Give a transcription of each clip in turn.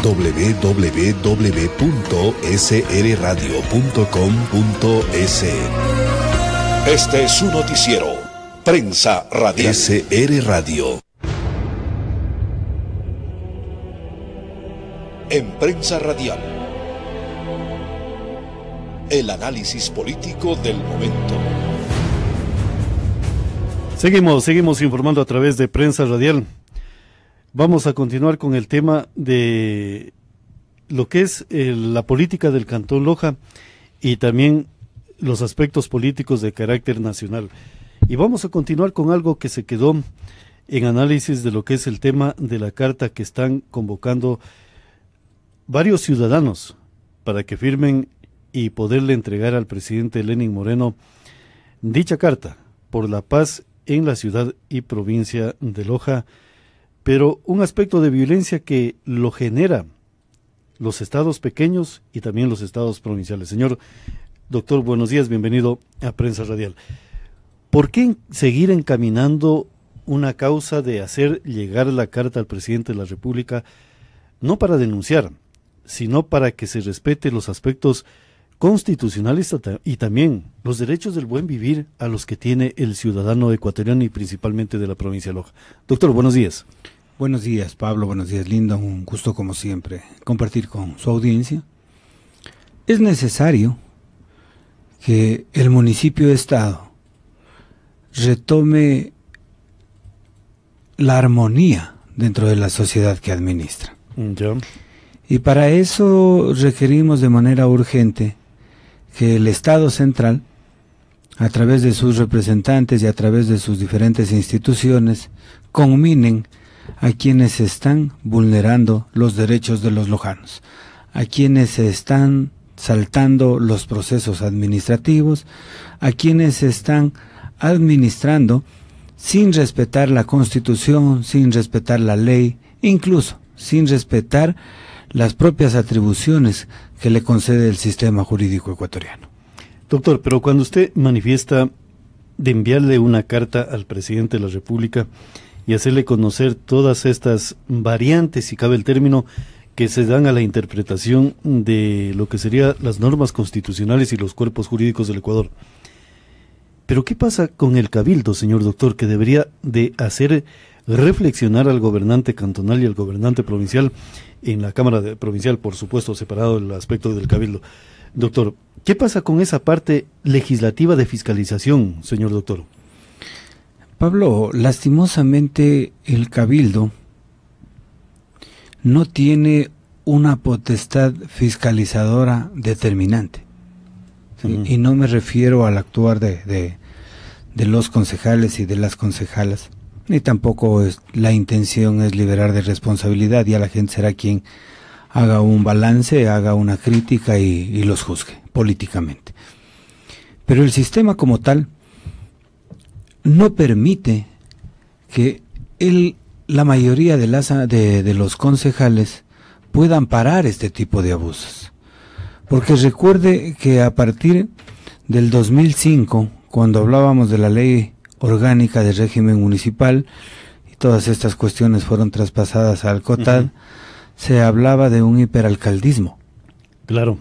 www.srradio.com.es. Este es su noticiero, Prensa Radial. SR Radio. En Prensa Radial, el análisis político del momento. Seguimos informando a través de Prensa Radial. Vamos a continuar con el tema de lo que es la política del Cantón Loja y también los aspectos políticos de carácter nacional. Y vamos a continuar con algo que se quedó en análisis de lo que es el tema de la carta que están convocando varios ciudadanos para que firmen y poderle entregar al presidente Lenín Moreno dicha carta por la paz en la ciudad y provincia de Loja, pero un aspecto de violencia que lo genera los estados pequeños y también los estados provinciales. Señor doctor, buenos días, bienvenido a Prensa Radial. ¿Por qué seguir encaminando una causa de hacer llegar la carta al presidente de la República, no para denunciar, sino para que se respete los aspectos constitucionales y también los derechos del buen vivir a los que tiene el ciudadano ecuatoriano y principalmente de la provincia de Loja? Doctor, buenos días. Buenos días, Pablo, buenos días, Linda, un gusto como siempre compartir con su audiencia. Es necesario que el municipio-estado retome la armonía dentro de la sociedad que administra. Ya. Y para eso requerimos de manera urgente que el Estado central, a través de sus representantes y a través de sus diferentes instituciones, conminen a quienes están vulnerando los derechos de los lojanos, a quienes están saltando los procesos administrativos, a quienes están administrando sin respetar la Constitución, sin respetar la ley, incluso sin respetar las propias atribuciones que le concede el sistema jurídico ecuatoriano. Doctor, pero cuando usted manifiesta de enviarle una carta al presidente de la República y hacerle conocer todas estas variantes, si cabe el término, que se dan a la interpretación de lo que serían las normas constitucionales y los cuerpos jurídicos del Ecuador. Pero ¿qué pasa con el cabildo, señor doctor, que debería de hacer reflexionar al gobernante cantonal y al gobernante provincial, en la Cámara Provincial, por supuesto, separado el aspecto del cabildo? Doctor, ¿qué pasa con esa parte legislativa de fiscalización, señor doctor? Pablo, lastimosamente el cabildo no tiene una potestad fiscalizadora determinante. ¿Sí? Y no me refiero al actuar de los concejales y de las concejalas, ni tampoco la intención es liberar de responsabilidad, ya la gente será quien haga un balance, haga una crítica y los juzgue políticamente. Pero el sistema como tal no permite que la mayoría de los concejales puedan parar este tipo de abusos. Porque recuerde que a partir del 2005, cuando hablábamos de la ley orgánica de régimen municipal y todas estas cuestiones fueron traspasadas al COTAD, se hablaba de un hiperalcaldismo. Claro.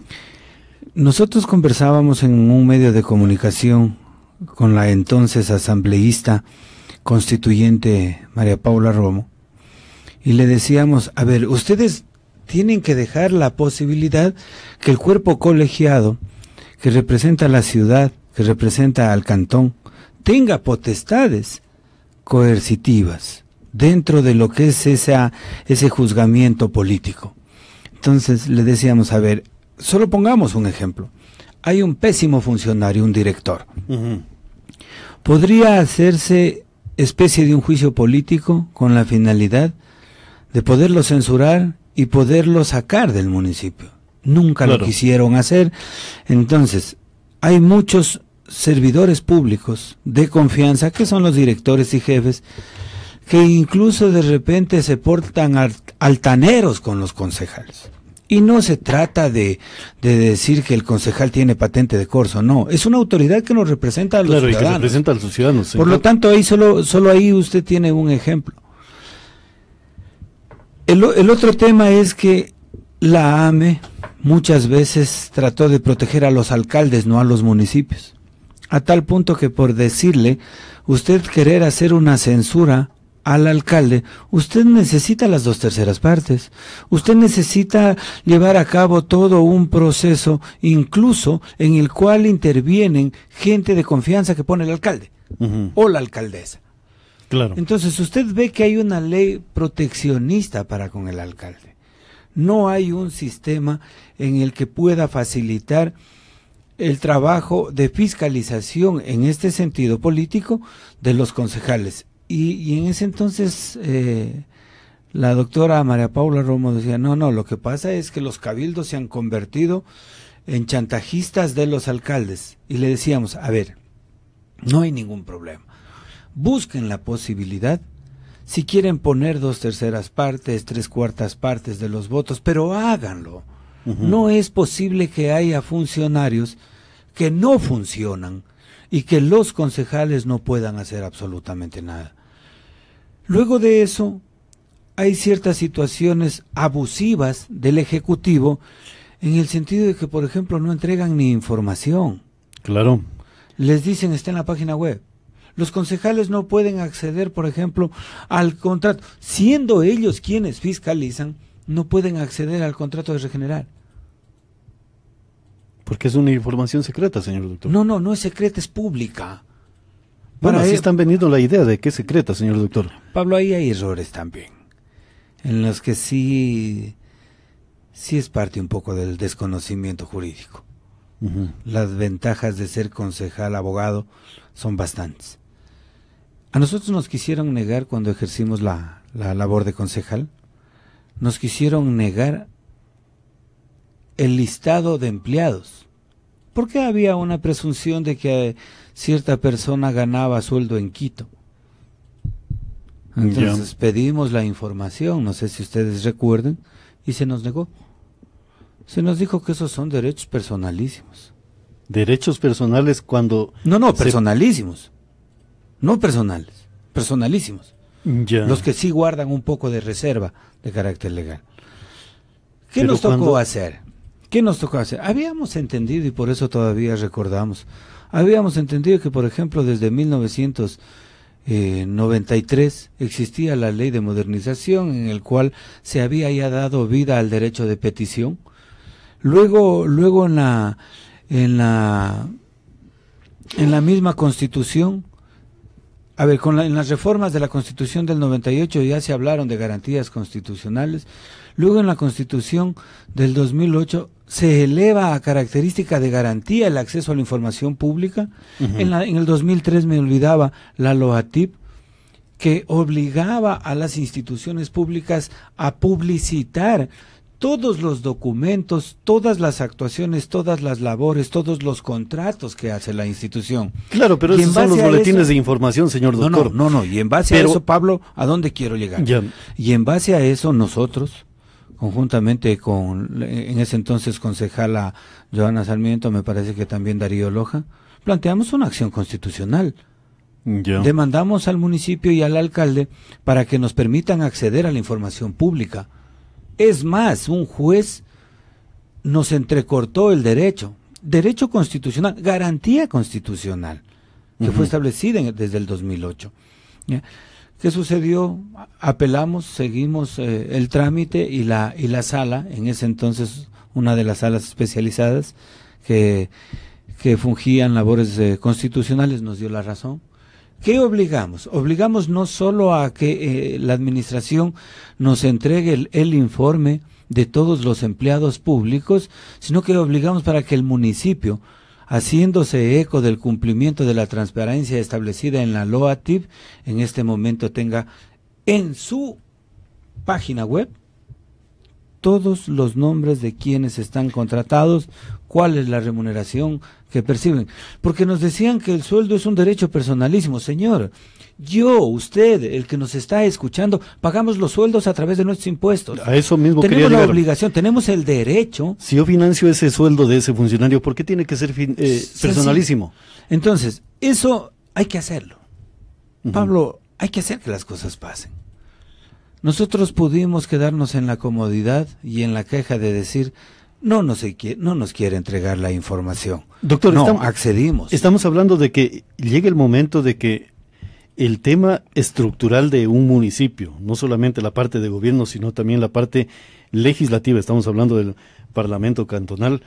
Nosotros conversábamos en un medio de comunicación con la entonces asambleísta constituyente María Paula Romo y le decíamos, a ver, ustedes tienen que dejar la posibilidad que el cuerpo colegiado que representa a la ciudad, que representa al cantón, tenga potestades coercitivas dentro de lo que es ese juzgamiento político. Entonces le decíamos, a ver, solo pongamos un ejemplo. Hay un pésimo funcionario, un director. Podría hacerse especie de un juicio político con la finalidad de poderlo censurar y poderlo sacar del municipio. Nunca lo quisieron hacer. Entonces, hay muchos servidores públicos de confianza, que son los directores y jefes, que incluso de repente se portan altaneros con los concejales. Y no se trata de decir que el concejal tiene patente de corso, no, es una autoridad que nos representa a los ciudadanos. Claro, y que representa a los ciudadanos. Por lo tanto, ahí solo ahí usted tiene un ejemplo. El otro tema es que la AME muchas veces trató de proteger a los alcaldes, no a los municipios. A tal punto que por decirle, usted querer hacer una censura al alcalde, usted necesita las 2/3 partes. Usted necesita llevar a cabo todo un proceso, incluso en el cual intervienen gente de confianza que pone el alcalde o la alcaldesa. Claro. Entonces usted ve que hay una ley proteccionista para con el alcalde. No hay un sistema en el que pueda facilitar el trabajo de fiscalización en este sentido político de los concejales. Y en ese entonces la doctora María Paula Romo decía, no, lo que pasa es que los cabildos se han convertido en chantajistas de los alcaldes. Y le decíamos, a ver, no hay ningún problema. Busquen la posibilidad, si quieren poner 2/3 partes, 3/4 partes de los votos, pero háganlo. No es posible que haya funcionarios que no funcionan y que los concejales no puedan hacer absolutamente nada. Luego de eso, hay ciertas situaciones abusivas del Ejecutivo en el sentido de que, por ejemplo, no entregan ni información. Claro. Les dicen, está en la página web. Los concejales no pueden acceder, por ejemplo, al contrato. Siendo ellos quienes fiscalizan, no pueden acceder al contrato de regenerar. Porque es una información secreta, señor doctor. No es secreta, es pública. Bueno, así están vendiendo la idea de que es secreta, señor doctor. Pablo, ahí hay errores también, en los que sí es parte un poco del desconocimiento jurídico. Las ventajas de ser concejal, abogado, son bastantes. A nosotros nos quisieron negar cuando ejercimos la labor de concejal, nos quisieron negar el listado de empleados, porque había una presunción de que cierta persona ganaba sueldo en Quito. Entonces pedimos la información, no sé si ustedes recuerden, y se nos negó. Se nos dijo que esos son derechos personalísimos. ¿Derechos personales cuando...? No, personalísimos. No personales, personalísimos. Ya. Los que sí guardan un poco de reserva de carácter legal. ¿Qué nos tocó hacer? Habíamos entendido, y por eso todavía recordamos, habíamos entendido que, por ejemplo, desde 1993 existía la ley de modernización en el cual se había ya dado vida al derecho de petición. Luego en la misma Constitución, en las reformas de la Constitución del 98 ya se hablaron de garantías constitucionales. Luego en la Constitución del 2008 se eleva a característica de garantía el acceso a la información pública. En el 2003 me olvidaba la LOATIP, que obligaba a las instituciones públicas a publicitar todos los documentos, todas las actuaciones, todas las labores, todos los contratos que hace la institución. Claro, pero esos son los boletines de información, señor doctor. No, y en base a eso, Pablo, ¿a dónde quiero llegar? Ya. Y en base a eso, nosotros, conjuntamente con, en ese entonces, concejala Joana Sarmiento, me parece que también Darío Loja, planteamos una acción constitucional. Ya. Demandamos al municipio y al alcalde para que nos permitan acceder a la información pública. Es más, un juez nos entrecortó el derecho constitucional, garantía constitucional, que fue establecida desde el 2008. ¿Ya? ¿Qué sucedió? Apelamos, seguimos el trámite y la sala, en ese entonces una de las salas especializadas que fungían labores constitucionales, nos dio la razón. ¿Qué obligamos? Obligamos no solo a que la administración nos entregue el informe de todos los empleados públicos, sino que obligamos para que el municipio, haciéndose eco del cumplimiento de la transparencia establecida en la LOATIP, en este momento tenga en su página web todos los nombres de quienes están contratados, cuál es la remuneración que perciben. Porque nos decían que el sueldo es un derecho personalísimo. Señor, usted, el que nos está escuchando, pagamos los sueldos a través de nuestros impuestos. A eso mismo tenemos quería la llegar. Obligación, tenemos el derecho. Si yo financio ese sueldo de ese funcionario, ¿por qué tiene que ser personalísimo? Entonces, eso hay que hacerlo. Pablo, hay que hacer que las cosas pasen. Nosotros pudimos quedarnos en la comodidad y en la queja de decir, no nos quiere entregar la información. Doctor, accedimos. Estamos hablando de que llegue el momento de que el tema estructural de un municipio, no solamente la parte de gobierno, sino también la parte legislativa, estamos hablando del Parlamento cantonal,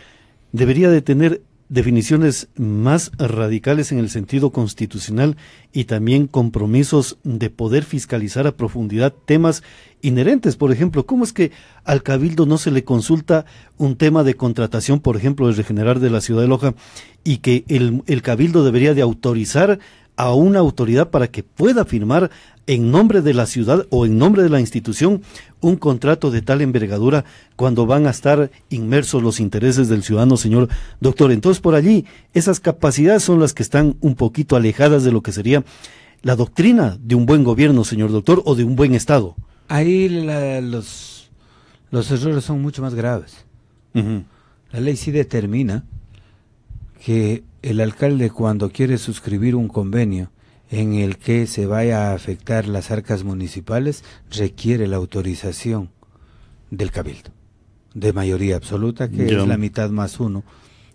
debería de tener definiciones más radicales en el sentido constitucional y también compromisos de poder fiscalizar a profundidad temas inherentes. Por ejemplo, ¿cómo es que al Cabildo no se le consulta un tema de contratación, por ejemplo, de Regenerar de la ciudad de Loja, y que el Cabildo debería de autorizar a una autoridad para que pueda firmar en nombre de la ciudad o en nombre de la institución un contrato de tal envergadura cuando van a estar inmersos los intereses del ciudadano, señor doctor? Entonces, por allí, esas capacidades son las que están un poquito alejadas de lo que sería la doctrina de un buen gobierno, señor doctor, o de un buen Estado. Ahí los errores son mucho más graves. La ley sí determina que el alcalde, cuando quiere suscribir un convenio en el que se vaya a afectar las arcas municipales, requiere la autorización del Cabildo, de mayoría absoluta, que es la mitad más uno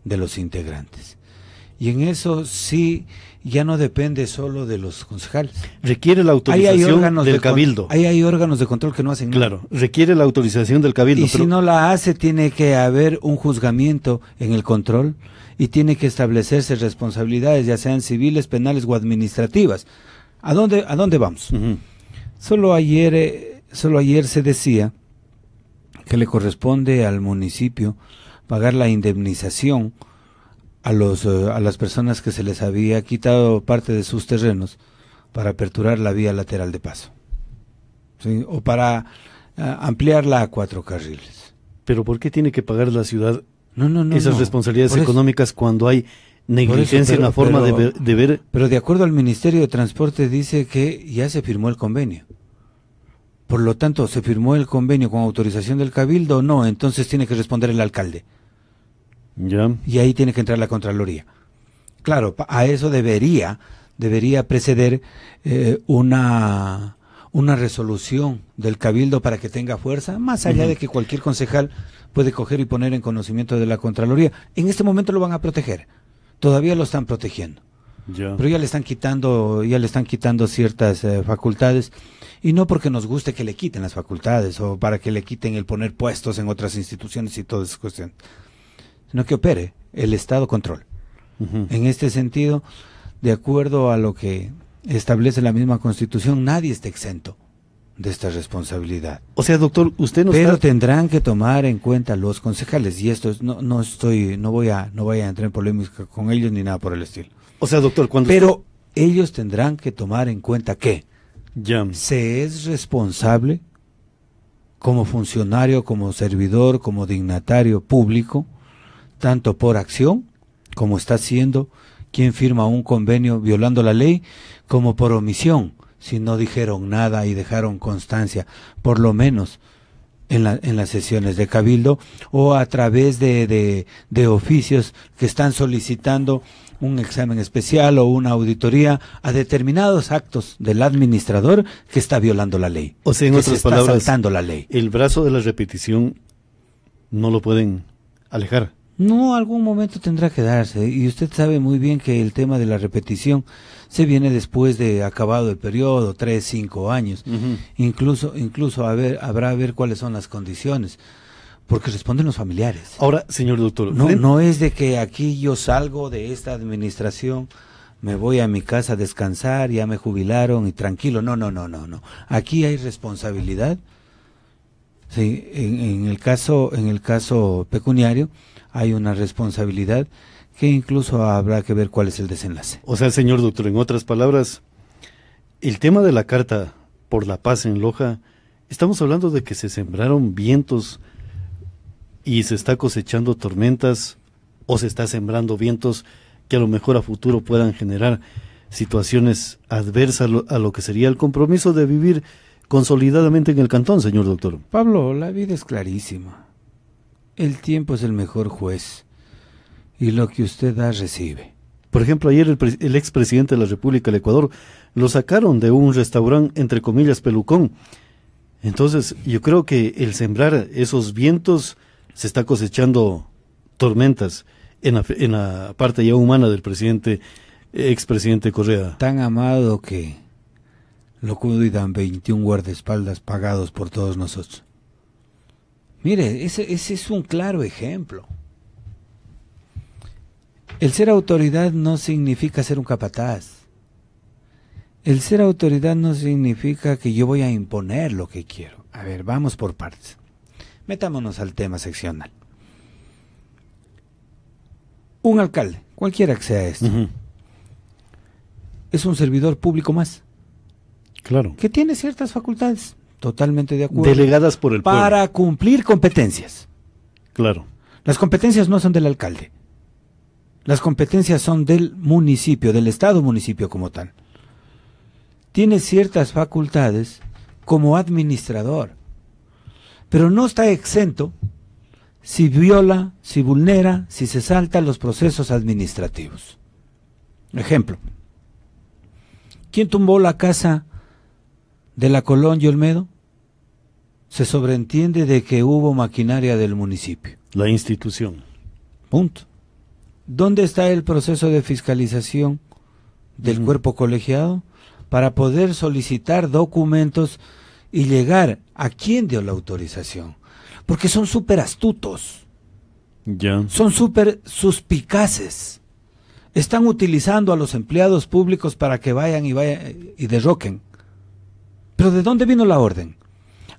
de los integrantes. Y en eso sí, ya no depende solo de los concejales. Requiere la autorización del Cabildo. Ahí hay órganos de control que no hacen nada. Claro, requiere la autorización del Cabildo. Y si no la hace, tiene que haber un juzgamiento en el control y tiene que establecerse responsabilidades, ya sean civiles, penales o administrativas. ¿A dónde vamos? Solo ayer se decía que le corresponde al municipio pagar la indemnización a las personas que se les había quitado parte de sus terrenos para aperturar la vía lateral de paso, ¿sí? O para ampliarla a 4 carriles. ¿Pero por qué tiene que pagar la ciudad no, esas responsabilidades económicas cuando hay negligencia en la forma de ver? Pero de acuerdo al Ministerio de Transporte dice que ya se firmó el convenio. Por lo tanto, ¿se firmó el convenio con autorización del Cabildo o no? Entonces tiene que responder el alcalde. Ya. Y ahí tiene que entrar la Contraloría. Claro, a eso debería preceder una resolución del Cabildo para que tenga fuerza, más allá de que cualquier concejal puede coger y poner en conocimiento de la Contraloría. En este momento lo van a proteger, todavía lo están protegiendo, pero ya le están quitando ciertas facultades, y no porque nos guste que le quiten las facultades o para que le quiten el poner puestos en otras instituciones y toda esa cuestión, sino que opere el Estado control. En este sentido, de acuerdo a lo que establece la misma Constitución, nadie está exento de esta responsabilidad. O sea, doctor, usted no Pero tendrán que tomar en cuenta los concejales, y esto es, no voy a entrar en polémica con ellos ni nada por el estilo. O sea, doctor, pero ellos tendrán que tomar en cuenta que se es responsable como funcionario, como servidor, como dignatario público, tanto por acción, como está haciendo quien firma un convenio violando la ley, como por omisión, si no dijeron nada y dejaron constancia, por lo menos en las sesiones de Cabildo, o a través de oficios que están solicitando un examen especial o una auditoría a determinados actos del administrador que está violando la ley. O sea, en otras palabras, saltando la ley. El brazo de la repetición no lo pueden alejar. No, algún momento tendrá que darse, y usted sabe muy bien que el tema de la repetición se viene después de acabado el periodo, 3, 5 años, incluso habrá a ver cuáles son las condiciones, porque responden los familiares. Ahora, señor doctor, no es de que aquí yo salgo de esta administración, me voy a mi casa a descansar, ya me jubilaron y tranquilo, no, aquí hay responsabilidad. Sí, en el caso pecuniario hay una responsabilidad que incluso habrá que ver cuál es el desenlace. O sea, señor doctor, en otras palabras, el tema de la Carta por la Paz en Loja, estamos hablando de que se sembraron vientos y se está cosechando tormentas, o se está sembrando vientos que a lo mejor a futuro puedan generar situaciones adversas a lo que sería el compromiso de vivir consolidadamente en el cantón, señor doctor. Pablo, la vida es clarísima. El tiempo es el mejor juez, y lo que usted da, recibe. Por ejemplo, ayer el expresidente de la República del Ecuador lo sacaron de un restaurante, entre comillas, pelucón, Entonces, yo creo que el sembrar esos vientos se está cosechando tormentas en la parte ya humana del expresidente Correa. Tan amado que lo cuidan 21 guardaespaldas pagados por todos nosotros. Mire, ese es un claro ejemplo. El ser autoridad no significa ser un capataz. El ser autoridad no significa que yo voy a imponer lo que quiero. A ver, vamos por partes. Metámonos al tema seccional. Un alcalde, cualquiera que sea esto, es un servidor público más. Claro. Que tiene ciertas facultades, totalmente de acuerdo. Delegadas por el pueblo. Para cumplir competencias. Claro. Las competencias no son del alcalde. Las competencias son del municipio, del estado municipio como tal. Tiene ciertas facultades como administrador, pero no está exento si viola, si vulnera, si se salta los procesos administrativos. Ejemplo, ¿quién tumbó la casa de la Colón y Olmedo? Se sobreentiende de que hubo maquinaria del municipio. La institución. Punto. ¿Dónde está el proceso de fiscalización del cuerpo colegiado para poder solicitar documentos y llegar a quién dio la autorización? Porque son súper astutos. Ya. Son súper suspicaces. Están utilizando a los empleados públicos para que vayan y derroquen. ¿Pero de dónde vino la orden?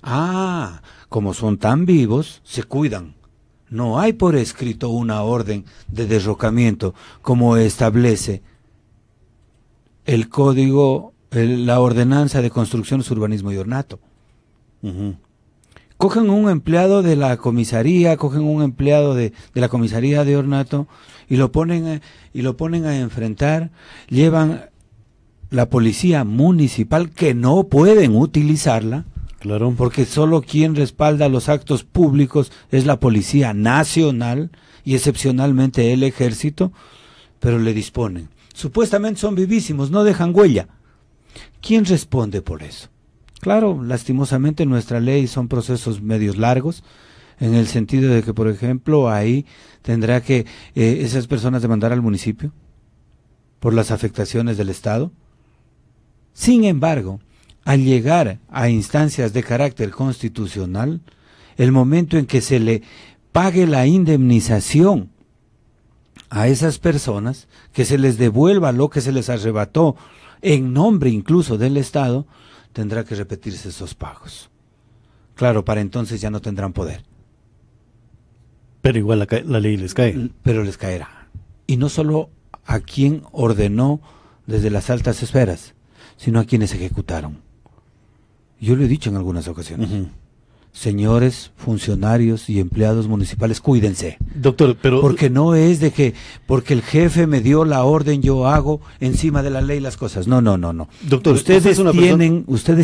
Ah, como son tan vivos, se cuidan. No hay por escrito una orden de derrocamiento como establece el código, la ordenanza de construcciones, urbanismo y ornato. Cogen un empleado de la comisaría, cogen un empleado de la comisaría de ornato y lo ponen a enfrentar, llevan la policía municipal que no pueden utilizarla. Claro. Porque solo quien respalda los actos públicos es la Policía Nacional y excepcionalmente el Ejército, pero le disponen. Supuestamente son vivísimos, no dejan huella. ¿Quién responde por eso? Claro, lastimosamente nuestra ley son procesos medios largos, en el sentido de que, por ejemplo, ahí tendrá que esas personas demandar al municipio por las afectaciones del Estado. Sin embargo, al llegar a instancias de carácter constitucional, el momento en que se le pague la indemnización a esas personas, que se les devuelva lo que se les arrebató en nombre incluso del Estado, tendrá que repetirse esos pagos. Claro, para entonces ya no tendrán poder. Pero igual la ley les cae. Pero les caerá. Y no solo a quien ordenó desde las altas esferas, sino a quienes ejecutaron. Yo lo he dicho en algunas ocasiones. Señores funcionarios y empleados municipales, cuídense. Doctor, pero... Porque no es de que, porque el jefe me dio la orden, yo hago encima de la ley las cosas. No. Doctor, ustedes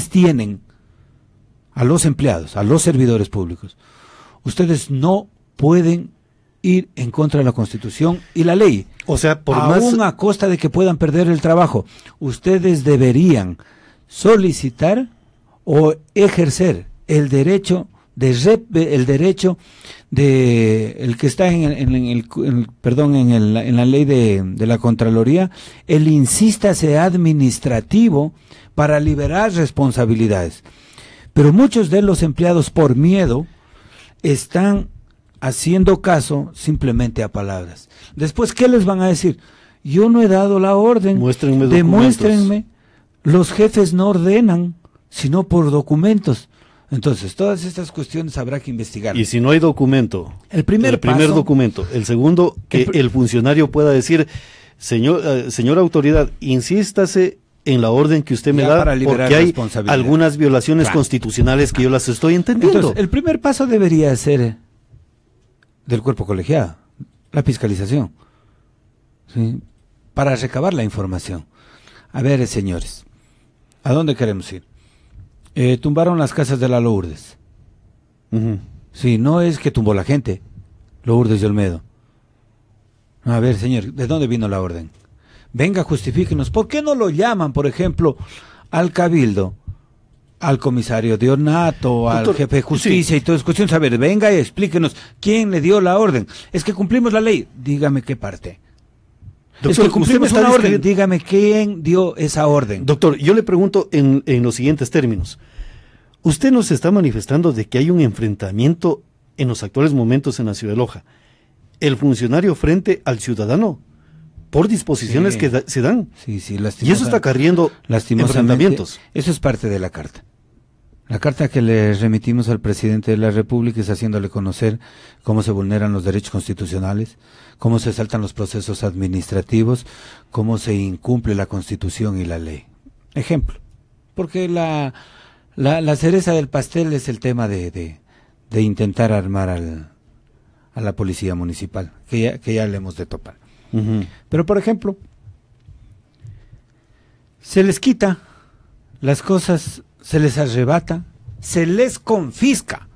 tienen a los empleados, a los servidores públicos. Ustedes no pueden ir en contra de la Constitución y la ley. O sea, aún a costa de que puedan perder el trabajo. Ustedes deberían solicitar o ejercer el derecho de el que está en la ley de la Contraloría, el insístase administrativo para liberar responsabilidades. Pero muchos de los empleados, por miedo, están haciendo caso simplemente a palabras. Después, ¿qué les van a decir? Yo no he dado la orden, demuéstrenme. Los jefes no ordenan, sino por documentos. Entonces, todas estas cuestiones habrá que investigar. Y si no hay documento, el primer documento, el segundo, que el funcionario pueda decir, señora autoridad, insístase en la orden que usted me da, porque hay algunas violaciones constitucionales que yo las estoy entendiendo. Entonces, el primer paso debería ser del cuerpo colegiado, la fiscalización, ¿sí? Para recabar la información. A ver, señores, ¿a dónde queremos ir? Tumbaron las casas de la Lourdes. Sí, no es que tumbó la gente, Lourdes y Olmedo. A ver, señor, ¿de dónde vino la orden? Venga, justifíquenos. ¿Por qué no lo llaman, por ejemplo, al cabildo al comisario de ornato, al jefe de justicia y todo es cuestión de saber, venga y explíquenos quién le dio la orden. Es que cumplimos la ley, dígame qué parte. Doctor, es que cumplimos una orden, dígame quién dio esa orden. Doctor, yo le pregunto en los siguientes términos. Usted nos está manifestando de que hay un enfrentamiento en los actuales momentos en la ciudad de Loja. El funcionario frente al ciudadano, por disposiciones que se dan. Sí, y eso está acarreando enfrentamientos. Eso es parte de la carta. La carta que le remitimos al presidente de la República es haciéndole conocer cómo se vulneran los derechos constitucionales, cómo se saltan los procesos administrativos, cómo se incumple la Constitución y la ley. Ejemplo, porque la cereza del pastel es el tema de intentar armar a la policía municipal, que ya le hemos de topar. Pero, por ejemplo, se les quita las cosas, se les arrebata, se les confisca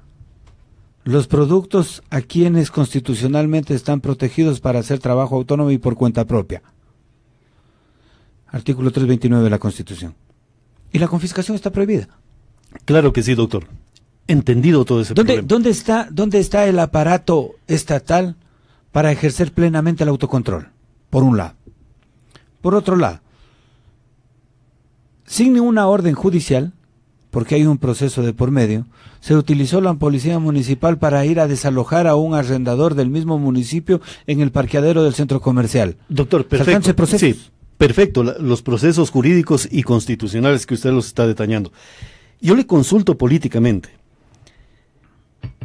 los productos a quienes constitucionalmente están protegidos para hacer trabajo autónomo y por cuenta propia. Artículo 329 de la Constitución. Y la confiscación está prohibida. Claro que sí, doctor. Entendido todo ese problema. ¿Dónde está el aparato estatal para ejercer plenamente el autocontrol? Por un lado. Por otro lado, sin ninguna orden judicial, porque hay un proceso de por medio, se utilizó la policía municipal para ir a desalojar a un arrendador del mismo municipio en el parqueadero del centro comercial. Doctor, perfecto. Sí, perfecto, los procesos jurídicos y constitucionales que usted los está detallando. Yo le consulto políticamente.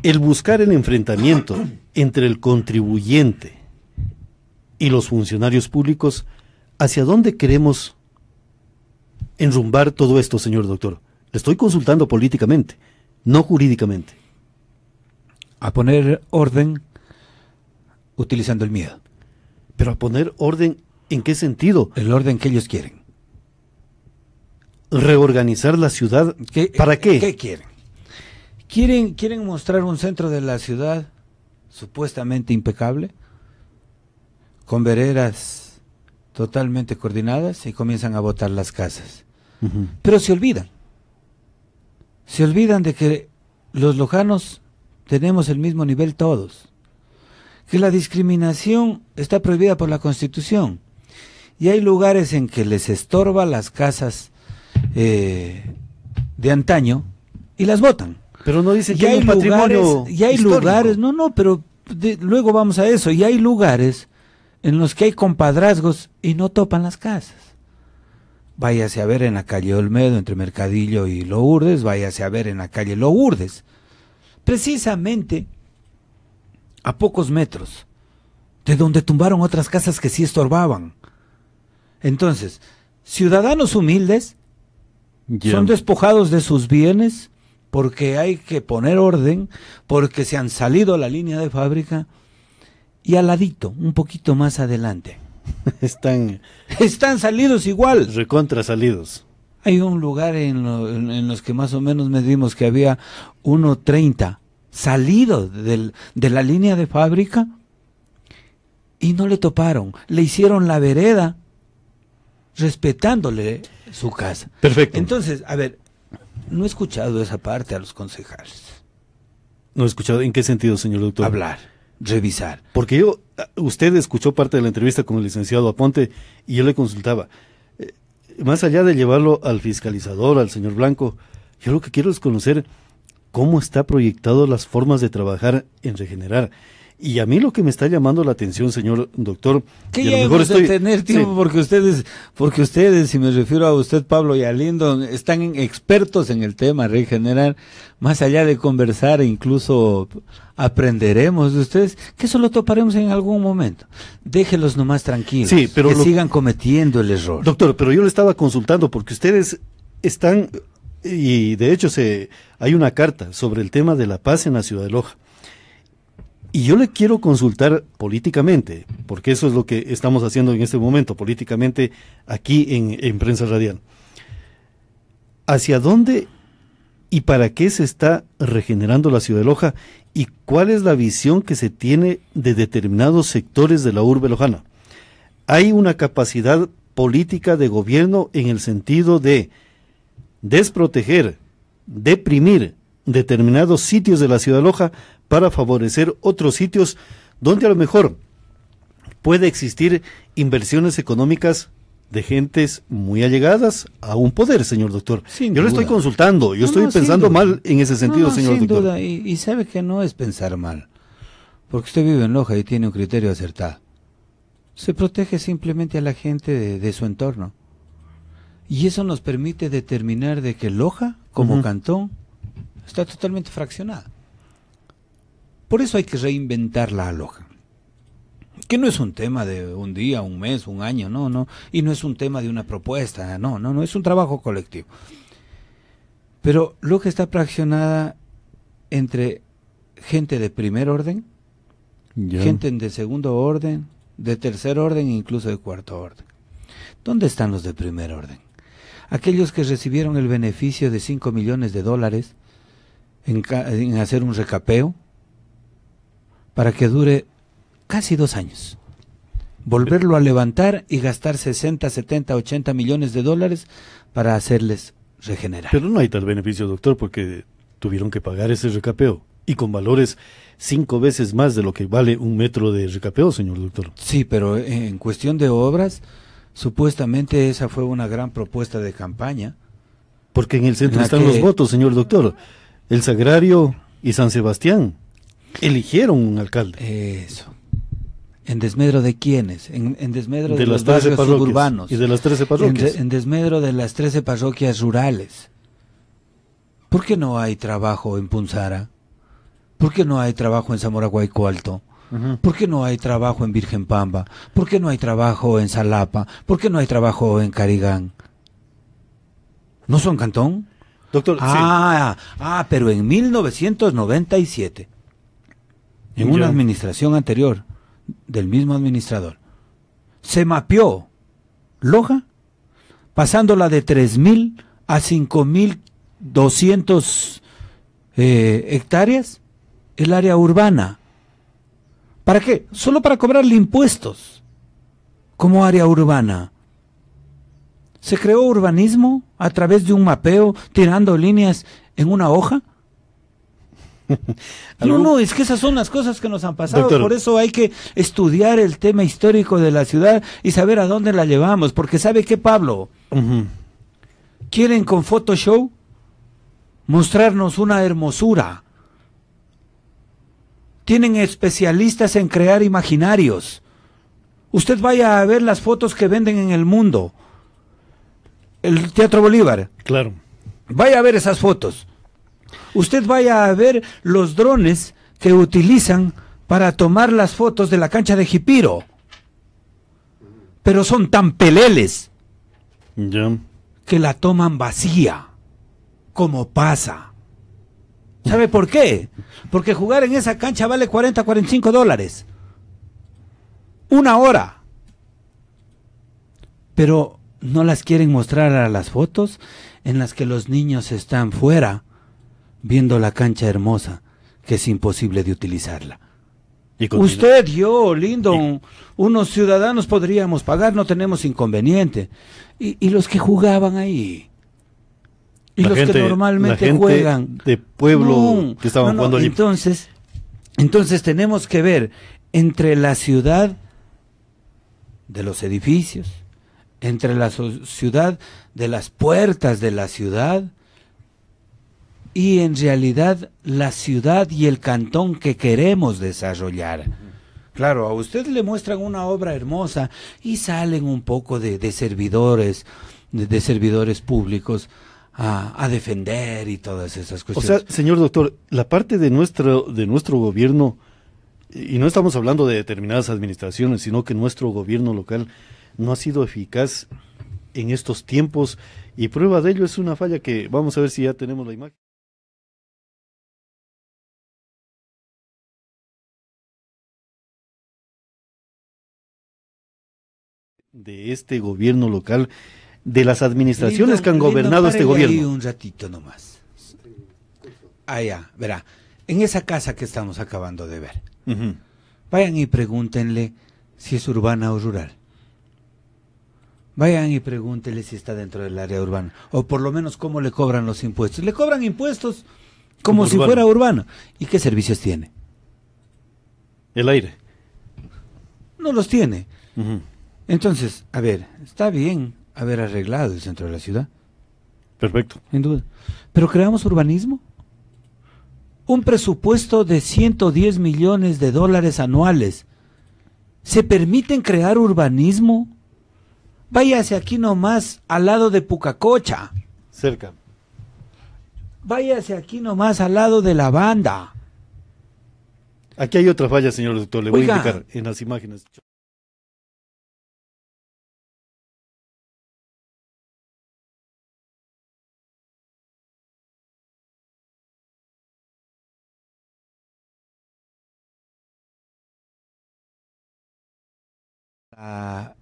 El buscar el enfrentamiento entre el contribuyente y los funcionarios públicos, ¿hacia dónde queremos enrumbar todo esto, señor doctor? Le estoy consultando políticamente, no jurídicamente. A poner orden utilizando el miedo. Pero a poner orden, ¿en qué sentido? El orden que ellos quieren. Reorganizar la ciudad. ¿Para qué? ¿Qué quieren? Quieren mostrar un centro de la ciudad supuestamente impecable, con veredas totalmente coordinadas, y comienzan a botar las casas. Pero se olvidan de que los lojanos tenemos el mismo nivel todos, que la discriminación está prohibida por la Constitución, y hay lugares en que les estorba las casas de antaño y las botan. Pero no dicen que hay un patrimonio y hay histórico. Lugares, pero luego vamos a eso, y hay lugares en los que hay compadrazgos y no topan las casas. Váyase a ver en la calle Olmedo, entre Mercadillo y Lourdes, váyase a ver en la calle Lourdes, precisamente a pocos metros de donde tumbaron otras casas que sí estorbaban. Entonces, ciudadanos humildes son despojados de sus bienes porque hay que poner orden, porque se han salido a la línea de fábrica, y al ladito, un poquito más adelante, están salidos igual. Recontra salidos. Hay un lugar en los que más o menos medimos que había 1.30 salido de la línea de fábrica, y no le toparon, le hicieron la vereda respetándole su casa. Perfecto. Entonces, a ver, no he escuchado esa parte a los concejales. ¿No he escuchado? ¿En qué sentido, señor doctor? Hablar, revisar. Porque usted escuchó parte de la entrevista con el licenciado Aponte y yo le consultaba. Más allá de llevarlo al fiscalizador, al señor Blanco, yo lo que quiero es conocer cómo está proyectado las formas de trabajar en Regenerar. Y a mí lo que me está llamando la atención, señor doctor, que ya hemos de tener tiempo, sí. porque ustedes, si me refiero a usted, Pablo, y a Lindo, están expertos en el tema Regenerar. Más allá de conversar, incluso aprenderemos de ustedes, que eso lo toparemos en algún momento. Déjelos nomás tranquilos, sí, pero que sigan cometiendo el error. Doctor, pero yo le estaba consultando porque ustedes están, y de hecho hay una carta sobre el tema de la paz en la ciudad de Loja. Y yo le quiero consultar políticamente, porque eso es lo que estamos haciendo en este momento, políticamente, aquí en Prensa Radial. ¿Hacia dónde y para qué se está regenerando la ciudad de Loja? ¿Y cuál es la visión que se tiene de determinados sectores de la urbe lojana? ¿Hay una capacidad política de gobierno en el sentido de desproteger deprimir determinados sitios de la ciudad de Loja para favorecer otros sitios donde a lo mejor puede existir inversiones económicas de gentes muy allegadas a un poder, señor doctor. Sin yo le duda. estoy consultando, yo estoy sin pensando duda. mal en ese sentido, señor sin doctor. duda, y sabe que no es pensar mal, porque usted vive en Loja y tiene un criterio acertado. Se protege simplemente a la gente de su entorno. Y eso nos permite determinar de que Loja, como cantón, está totalmente fraccionada. Por eso hay que reinventarla a Loja. Que no es un tema de un día, un mes, un año, no. Y no es un tema de una propuesta, no, es un trabajo colectivo. Pero Loja está fraccionada entre gente de primer orden, Ya. gente de segundo orden, de tercer orden e incluso de cuarto orden. ¿Dónde están los de primer orden? Aquellos que recibieron el beneficio de $5 millones en hacer un recapeo para que dure casi 2 años. Volverlo a levantar y gastar 60, 70, 80 millones de dólares para hacerles regenerar. Pero no hay tal beneficio, doctor, porque tuvieron que pagar ese recapeo y con valores 5 veces más de lo que vale un metro de recapeo, señor doctor. Sí, pero en cuestión de obras, supuestamente esa fue una gran propuesta de campaña. Porque en el centro En la están que- los votos, señor doctor. El Sagrario y San Sebastián eligieron un alcalde. Eso. ¿En desmedro de quiénes? En desmedro de, De los las 13 barrios parroquias. suburbanos. Y de las 13 parroquias. En desmedro de las 13 parroquias rurales. ¿Por qué no hay trabajo en Punzara? ¿Por qué no hay trabajo en Zamora Guayco Alto? Ujú. ¿Por qué no hay trabajo en Virgen Pamba? ¿Por qué no hay trabajo en Salapa? ¿Por qué no hay trabajo en Carigán? ¿No son cantón? Doctor, Pero en 1997, en una Ya. administración anterior, del mismo administrador, se mapeó Loja, pasándola de 3.000 a 5.200 hectáreas, el área urbana. ¿Para qué? Solo para cobrarle impuestos como área urbana. ¿Se creó urbanismo a través de un mapeo tirando líneas en una hoja? No, es que esas son las cosas que nos han pasado. Doctor. Por eso hay que estudiar el tema histórico de la ciudad y saber a dónde la llevamos. Porque ¿sabe qué, Pablo? Ujú. Quieren con Photoshop mostrarnos una hermosura. Tienen especialistas en crear imaginarios. Usted vaya a ver las fotos que venden en el mundo. El Teatro Bolívar. Claro. Vaya a ver esas fotos. Usted vaya a ver los drones que utilizan para tomar las fotos de la cancha de Jipiro. Pero son tan peleles Ya. que la toman vacía, como pasa. ¿Sabe por qué? Porque jugar en esa cancha vale 40, 45 dólares. 1 hora. Pero no las quieren mostrar a las fotos en las que los niños están fuera viendo la cancha hermosa, que es imposible de utilizarla. Y continúa. Usted, yo, lindo, unos ciudadanos podríamos pagar, no tenemos inconveniente. Y los que jugaban ahí. Y La los gente- que la normalmente gente juegan. de pueblo que estaban jugando allí. Entonces tenemos que ver entre la ciudad de los edificios, entre la ciudad de las puertas de la ciudad, y en realidad la ciudad y el cantón que queremos desarrollar. Claro, a usted le muestran una obra hermosa y salen un poco de servidores, de servidores públicos a defender y todas esas O cuestiones. sea, señor doctor, la parte de nuestro gobierno, y no estamos hablando de determinadas administraciones, sino que nuestro gobierno local no ha sido eficaz en estos tiempos, y prueba de ello es una falla que vamos a ver si ya tenemos la imagen. De este gobierno local, de las administraciones que han gobernado este párele ahí gobierno. un ratito nomás. Ya, verá. En esa casa que estamos acabando de ver, Ujú. vayan y pregúntenle si es urbana o rural. Vayan y pregúntele si está dentro del área urbana, o por lo menos cómo le cobran los impuestos. Le cobran impuestos como si fuera urbano. ¿Y qué servicios tiene? El aire. No los tiene. Ujú. Entonces, a ver, está bien haber arreglado el centro de la ciudad, Perfecto. sin duda. Pero creamos urbanismo. Un presupuesto de 110 millones de dólares anuales. ¿Se permiten crear urbanismo? Váyase aquí nomás al lado de Pucacocha. Cerca. Váyase aquí nomás al lado de la banda. Aquí hay otra falla, señor doctor. Le voy Oiga. a indicar en las imágenes. La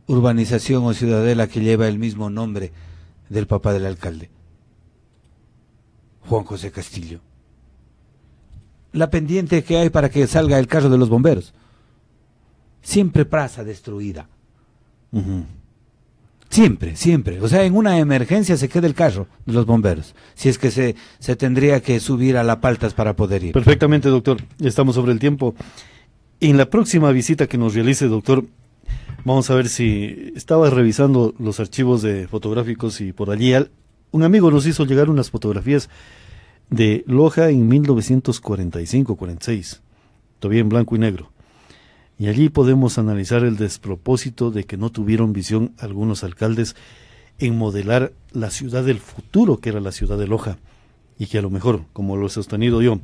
urbanización o ciudadela que lleva el mismo nombre del papá del alcalde, Juan José Castillo. La pendiente que hay para que salga el carro de los bomberos. Siempre plaza destruida. Ujú. Siempre, siempre. O sea, en una emergencia se queda el carro de los bomberos. Si es que se tendría que subir a La Paltas para poder ir. Perfectamente, doctor. Estamos sobre el tiempo. En la próxima visita que nos realice, doctor, vamos a ver si estaba revisando los archivos de fotográficos y por allí un amigo nos hizo llegar unas fotografías de Loja en 1945-46, todavía en blanco y negro. Y allí podemos analizar el despropósito de que no tuvieron visión algunos alcaldes en modelar la ciudad del futuro, que era la ciudad de Loja, y que a lo mejor, como lo he sostenido yo,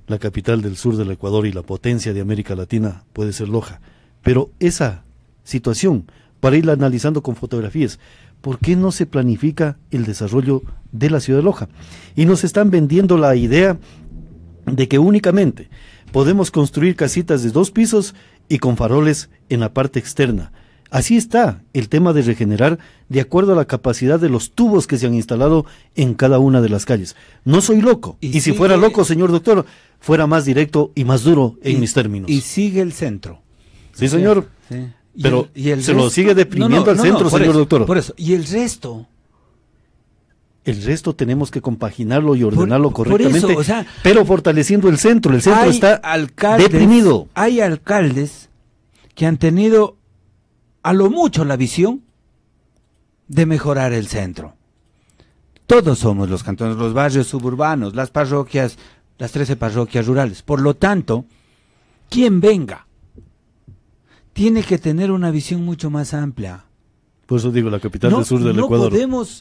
la capital del sur del Ecuador y la potencia de América Latina puede ser Loja. Pero esa situación, para irla analizando con fotografías, ¿por qué no se planifica el desarrollo de la ciudad de Loja? Y nos están vendiendo la idea de que únicamente podemos construir casitas de 2 pisos y con faroles en la parte externa. Así está el tema de regenerar de acuerdo a la capacidad de los tubos que se han instalado en cada una de las calles. No soy loco, y si fuera loco, señor doctor, fuera más directo y más duro en mis términos. Y sigue el centro. Sí, señor. Sí. Pero y el se resto, lo sigue deprimiendo al centro, por señor eso, doctor. Por eso. Y el resto. El resto tenemos que compaginarlo y ordenarlo por correctamente, eso, o sea, pero fortaleciendo el centro. El centro hay está alcaldes, deprimido. Hay alcaldes que han tenido a lo mucho la visión de mejorar el centro. Todos somos los cantones, los barrios suburbanos, las parroquias, las 13 parroquias rurales. Por lo tanto, quien venga tiene que tener una visión mucho más amplia. Por eso digo, la capital del sur del Ecuador.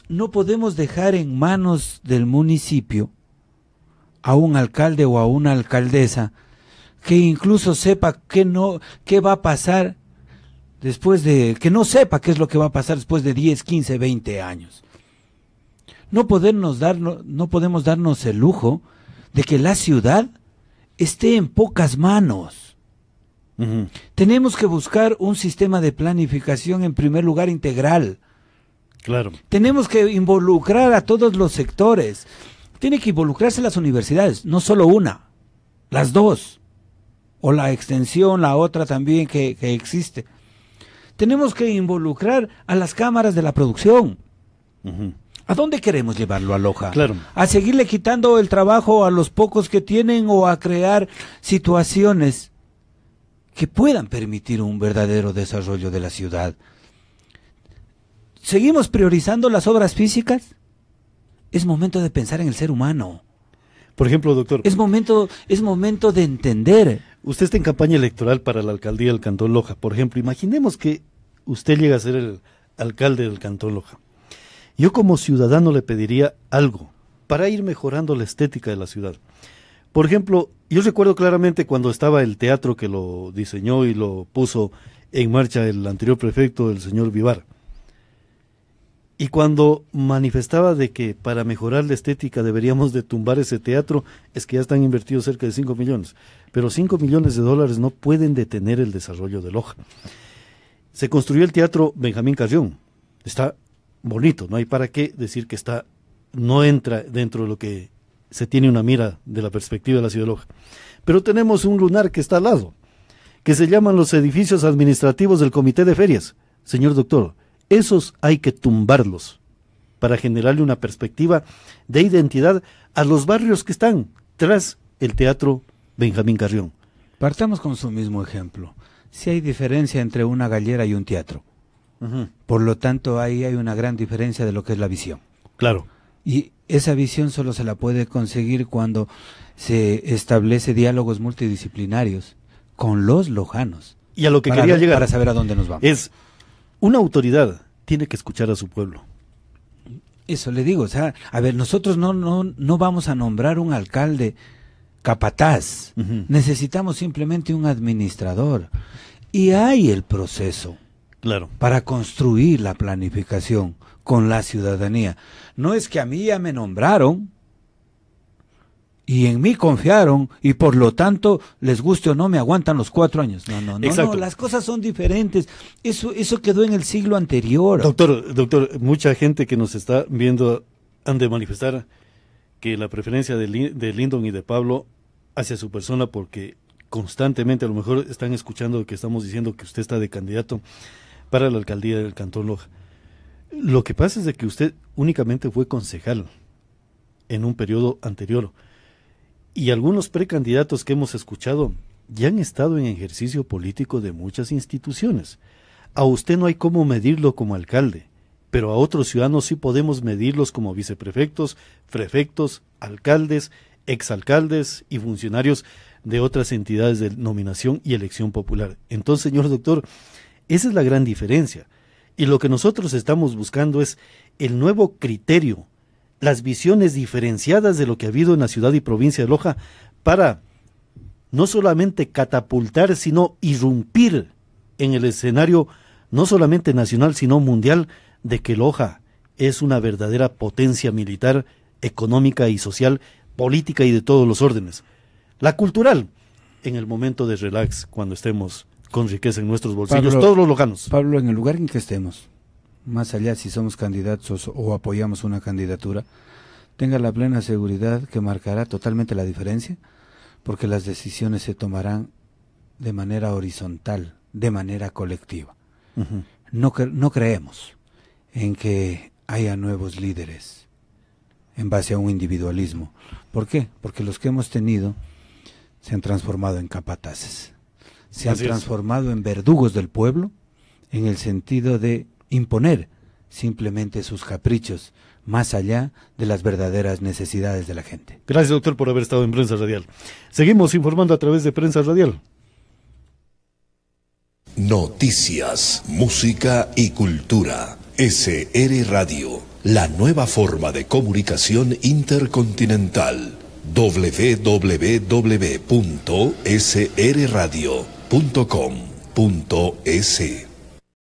No podemos dejar en manos del municipio a un alcalde o a una alcaldesa que incluso sepa qué va a pasar después de, que no sepa qué es lo que va a pasar después de 10, 15, 20 años. No podemos darnos el lujo de que la ciudad esté en pocas manos. Ujú. Tenemos que buscar un sistema de planificación en primer lugar integral. Claro. Tenemos que involucrar a todos los sectores. Tiene que involucrarse las universidades, no solo una, las dos. O la extensión, la otra también que existe. Tenemos que involucrar a las cámaras de la producción. Ujú. ¿A dónde queremos llevarlo a Loja? Claro. ¿A seguirle quitando el trabajo a los pocos que tienen o a crear situaciones que puedan permitir un verdadero desarrollo de la ciudad? ¿Seguimos priorizando las obras físicas? Es momento de pensar en el ser humano. Por ejemplo, doctor, Es momento de entender. usted está en campaña electoral para la alcaldía del Cantón Loja. Por ejemplo, imaginemos que usted llega a ser el alcalde del Cantón Loja. Yo como ciudadano le pediría algo para ir mejorando la estética de la ciudad. Por ejemplo, yo recuerdo claramente cuando estaba el teatro que lo diseñó y lo puso en marcha el anterior prefecto, el señor Vivar. Y cuando manifestaba de que para mejorar la estética deberíamos de tumbar ese teatro, es que ya están invertidos cerca de 5 millones. Pero 5 millones de dólares no pueden detener el desarrollo de Loja. Se construyó el teatro Benjamín Carrión. Está bonito, no hay para qué decir que no entra dentro de lo que se tiene una mira de la perspectiva de la ciudad de Loja. Pero tenemos un lunar que está al lado, que se llaman los edificios administrativos del Comité de Ferias. Señor doctor, Esos hay que tumbarlos para generarle una perspectiva de identidad a los barrios que están tras el Teatro Benjamín Carrión. Partamos con su mismo ejemplo. Si hay diferencia entre una gallera y un teatro, por lo tanto ahí hay una gran diferencia de lo que es la visión. Claro. Y esa visión solo se la puede conseguir cuando se establece diálogos multidisciplinarios con los lojanos. Y a lo que quería llegar, para saber a dónde nos vamos. Es, una autoridad tiene que escuchar a su pueblo. Eso le digo, o sea, a ver, nosotros no vamos a nombrar un alcalde capataz, necesitamos simplemente un administrador. Y hay el proceso, claro, para construir la planificación con la ciudadanía. No es que a mí ya me nombraron y en mí confiaron y por lo tanto, les guste o no, me aguantan los 4 años. No, las cosas son diferentes. Eso quedó en el siglo anterior. Doctor, mucha gente que nos está viendo han de manifestar que la preferencia de Lyndon y de Pablo hacia su persona, porque constantemente a lo mejor están escuchando que estamos diciendo que usted está de candidato para la alcaldía del Cantón Loja. Lo que pasa es de que usted únicamente fue concejal en un periodo anterior y algunos precandidatos que hemos escuchado ya han estado en ejercicio político de muchas instituciones. A usted no hay cómo medirlo como alcalde, pero a otros ciudadanos sí podemos medirlos como viceprefectos, prefectos, alcaldes, exalcaldes y funcionarios de otras entidades de nominación y elección popular. Entonces, señor doctor, esa es la gran diferencia. Y lo que nosotros estamos buscando es el nuevo criterio, las visiones diferenciadas de lo que ha habido en la ciudad y provincia de Loja para no solamente catapultar, sino irrumpir en el escenario no solamente nacional, sino mundial, de que Loja es una verdadera potencia militar, económica y social, política y de todos los órdenes. La cultural, en el momento de relax, cuando estemos con riqueza en nuestros bolsillos, todos los lojanos. Pablo, en el lugar en que estemos, más allá si somos candidatos o apoyamos una candidatura, tenga la plena seguridad que marcará totalmente la diferencia, porque las decisiones se tomarán de manera horizontal, de manera colectiva. No creemos en que haya nuevos líderes en base a un individualismo. ¿Por qué? Porque los que hemos tenido se han transformado en capataces, se han transformado en verdugos del pueblo, en el sentido de imponer simplemente sus caprichos, más allá de las verdaderas necesidades de la gente. Gracias, doctor, por haber estado en Prensa Radial. Seguimos informando a través de Prensa Radial. Noticias, música y cultura. SR Radio, la nueva forma de comunicación intercontinental. www.srradio.com.es